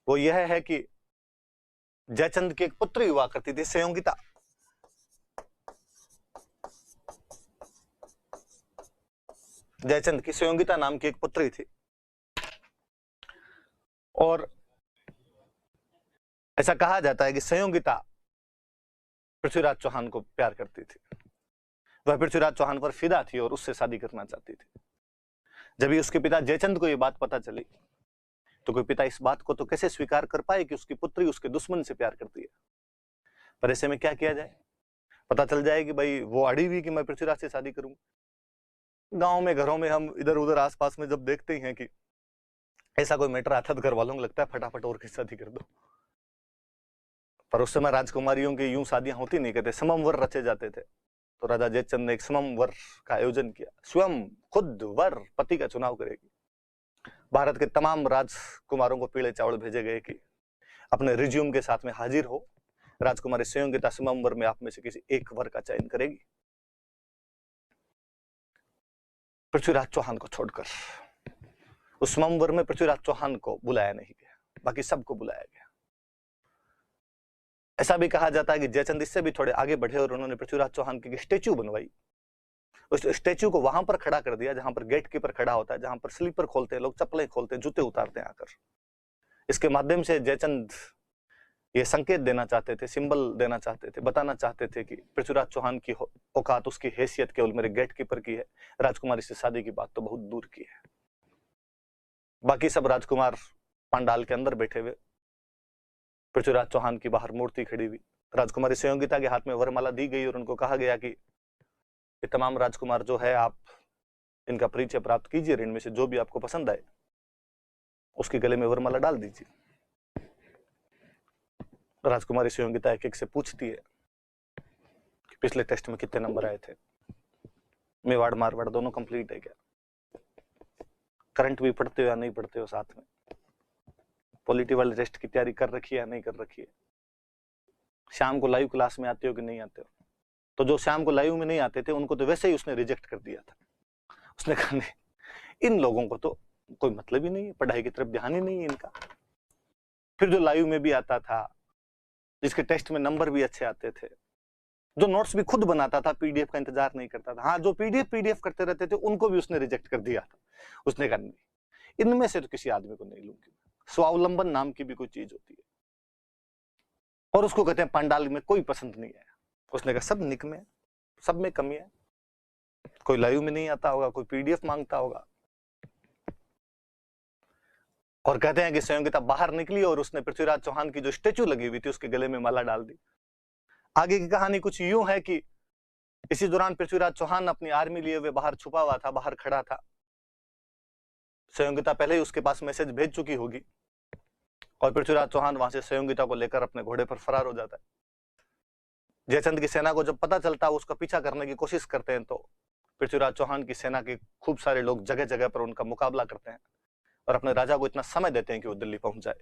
वो यह है कि जयचंद की एक पुत्री हुआ करती थी संयोगिता। जयचंद की संयोगिता नाम की एक पुत्री थी और ऐसा कहा जाता है कि संयोगिता पृथ्वीराज चौहान को प्यार करती थी। वह पृथ्वीराज चौहान पर फिदा थी और उससे शादी करना चाहती थी। जब भी उसके पिता जयचंद को यह बात पता चली तो कोई पिता इस बात को तो कैसे स्वीकार कर पाए कि उसकी पुत्री उसके दुश्मन से प्यार करती है। पर ऐसे में क्या किया जाए, पता चल जाए कि भाई वो अड़ी हुई कि मैं पृथ्वीराज से शादी करूंगा। गांव में घरों में हम इधर उधर आसपास में जब देखते हैं कि ऐसा कोई मैटर आता तो घर वालों को लगता है फटाफट और किस शादी कर दो। पर उस समय राजकुमारियों की यूं शादियां होती नहीं, कहते सममवर रचे जाते थे। तो राजा जयचंद ने एक सममवर का आयोजन किया। स्वयं खुद वर पति का चुनाव करेगी। भारत के तमाम राजकुमारों को पीले चावल भेजे गए कि अपने रिज्यूम के साथ में हाजिर हो, राजकुमारी संयोगिता सममवर में आप में से किसी एक वर का चयन करेगी। पृथ्वीराज चौहान को छोड़कर उस सममवर में पृथ्वीराज चौहान को बुलाया नहीं गया, बाकी सबको बुलाया गया। ऐसा भी कहा जाता है कि जयचंद इससे भी थोड़े आगे बढ़े और उन्होंने पृथ्वीराज चौहान की स्टेच्यू बनवाई। उस स्टेच्यू को वहां पर खड़ा कर दिया जहां पर गेट कीपर खड़ा होता है, जहां पर स्लीपर खोलते हैं लोग, चप्पलें खोलते हैं, जूते उतारते हैं आकर। इसके माध्यम से जयचंद ये संकेत देना चाहते थे, सिंबल देना चाहते थे, बताना चाहते थे कि पृथ्वीराज चौहान की औकात, उसकी हैसियत केवल मेरे गेट कीपर की है, राजकुमारी से शादी की बात तो बहुत दूर की है। बाकी सब राजकुमार पंडाल के अंदर बैठे हुए, पृथ्वीराज चौहान की बाहर मूर्ति खड़ी हुई। राजकुमारी संयोगिता के हाथ में वरमाला दी गई और उनको कहा गया कि ये तमाम राजकुमार जो है आप इनका परिचय प्राप्त कीजिए, इनमें से जो भी आपको पसंद आए उसके गले में वरमाला डाल दीजिए। राजकुमारी संयोगिता एक एक से पूछती है कि पिछले टेस्ट में कितने नंबर आए थे, मेवाड़ मारवाड़ दोनों कंप्लीट है क्या, करंट भी पढ़ते हो या नहीं पढ़ते हो, साथ में पॉलिटी वाले टेस्ट की तैयारी कर रखी है या नहीं कर रखी है, शाम को लाइव क्लास में आते हो कि नहीं आते हो। तो जो शाम को लाइव में नहीं आते थे उनको तो वैसे ही उसने रिजेक्ट कर दिया था। उसने कहा नहीं, इन लोगों को तो कोई मतलब ही नहीं है, पढ़ाई की तरफ ध्यान ही नहीं है इनका। फिर जो लाइव में भी आता था, जिसके टेस्ट में नंबर भी अच्छे आते थे, जो नोट्स भी खुद बनाता था, पीडीएफ का इंतजार नहीं करता था, हाँ जो पीडीएफ करते रहते थे उनको भी उसने रिजेक्ट कर दिया था। उसने कहा नहीं, इनमें से तो किसी आदमी को नहीं लूंगी। स्वावलंबन नाम की भी कोई चीज होती है और उसको कहते हैं पंडाल में कोई पसंद नहीं आया। उसने कहा सब निकमे, सब में कमी है, कोई लाइव में नहीं आता होगा, कोई पीडीएफ मांगता होगा। और कहते हैं कि संयोगिता बाहर निकली और उसने पृथ्वीराज चौहान की जो स्टेच्यू लगी हुई थी उसके गले में माला डाल दी। आगे की कहानी कुछ यूं है कि इसी दौरान पृथ्वीराज चौहान अपनी आर्मी लिए हुए बाहर छुपा हुआ था, बाहर खड़ा था। संयोगिता पहले ही उसके पास मैसेज भेज चुकी होगी और पृथ्वीराज चौहान वहां से संयोगिता को लेकर अपने घोड़े पर फरार हो जाता है। जयचंद की सेना को जब पता चलता है, उसका पीछा करने की कोशिश करते हैं, तो पृथ्वीराज चौहान की सेना के खूब सारे लोग जगह जगह पर उनका मुकाबला करते हैं और अपने राजा को इतना समय देते हैं कि वो दिल्ली पहुंच जाए।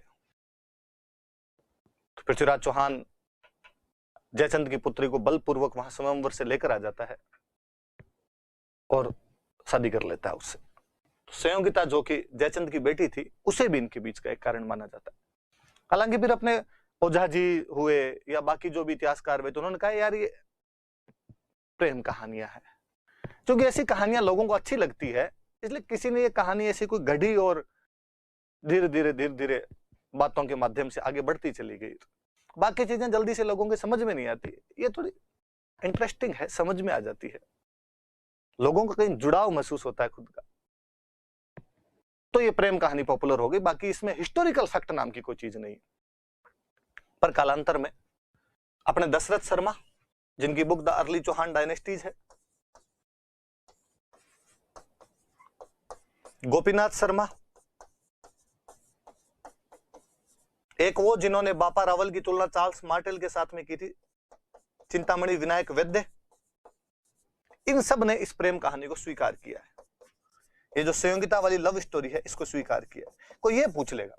तो पृथ्वीराज चौहान जयचंद की पुत्री को बलपूर्वक वहां स्वयंवर से लेकर आ जाता है और शादी कर लेता है उससे। तो संयोगिता जो कि जयचंद की बेटी थी, उसे भी इनके बीच का एक कारण माना जाता है। हालांकि फिर अपने ओझा जी हुए या बाकी जो भी इतिहासकार हुए तो उन्होंने कहा यार ये प्रेम कहानियां हैं, क्योंकि ऐसी कहानियां लोगों को अच्छी लगती है, इसलिए किसी ने ये कहानी ऐसी कोई गढ़ी और धीरे धीरे बातों के माध्यम से आगे बढ़ती चली गई। बाकी चीजें जल्दी से लोगों के समझ में नहीं आती, ये थोड़ी इंटरेस्टिंग है, समझ में आ जाती है, लोगों को कहीं जुड़ाव महसूस होता है खुद का, तो ये प्रेम कहानी पॉपुलर हो गई। बाकी इसमें हिस्टोरिकल फैक्ट नाम की कोई चीज नहीं। पर कालांतर में अपने दशरथ शर्मा, जिनकी book the early Chauhan dynasties है, गोपीनाथ शर्मा, एक वो जिन्होंने बापा रावल की तुलना चार्ल्स मार्टेल के साथ में की थी, चिंतामणि विनायक वैद्य, इन सब ने इस प्रेम कहानी को स्वीकार किया है। ये जो संयोगिता वाली लव स्टोरी है इसको स्वीकार किया है। कोई ये पूछ लेगा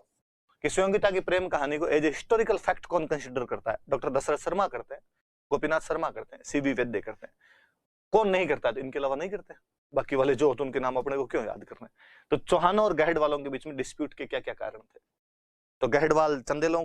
कि संयोगिता की प्रेम कहानी को एज ए हिस्टोरिकल फैक्ट कौन कंसिडर करता है? डॉक्टर दशरथ शर्मा करते हैं, गोपीनाथ शर्मा करते हैं, सीबी वैद्य करते हैं। कौन नहीं करता है? तो इनके अलावा नहीं करते। बाकी वाले जो होते उनके नाम अपने को क्यों याद करना है? तो चौहानों और गहड वालों के बीच में डिस्प्यूट के क्या क्या कारण थे? तो गहडवाल चंदेलों को